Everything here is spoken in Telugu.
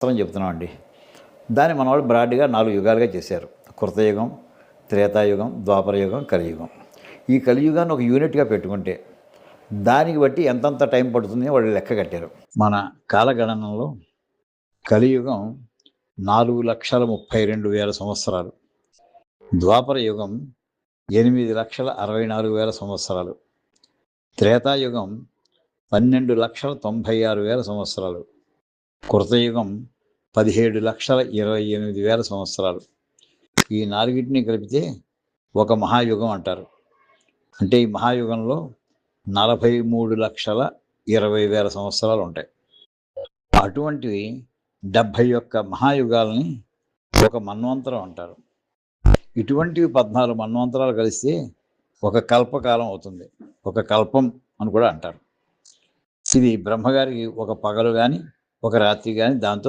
శాస్త్రం చెప్తున్నామండి. దాన్ని మనవాళ్ళు బ్రాడ్‌గా 4 యుగాలుగా చేశారు. కృతయుగం, త్రేతాయుగం, ద్వాపరయుగం, కలియుగం. ఈ కలియుగాన్ని ఒక యూనిట్‌గా పెట్టుకుంటే దానికి బట్టి ఎంతంత టైం పడుతుంది వాళ్ళు లెక్క కట్టారు. మన కాలగణనంలో కలియుగం 4,32,000 సంవత్సరాలు, ద్వాపర యుగం 8,64,000 సంవత్సరాలు, త్రేతాయుగం 12,96,000 సంవత్సరాలు, కృతయుగం 17,28,000 సంవత్సరాలు. ఈ నాలుగింటిని కలిపితే ఒక మహాయుగం అంటారు. అంటే ఈ మహాయుగంలో 43,20,000 సంవత్సరాలు ఉంటాయి. అటువంటివి 71 మహాయుగాలని ఒక మన్వంతరం అంటారు. ఇటువంటివి 14 మన్వంతరాలు కలిస్తే ఒక కల్పకాలం అవుతుంది. ఒక కల్పం అని కూడా అంటారు. ఇది బ్రహ్మగారికి ఒక పగలు కానీ ఒక రాత్రి కానీ దాంతో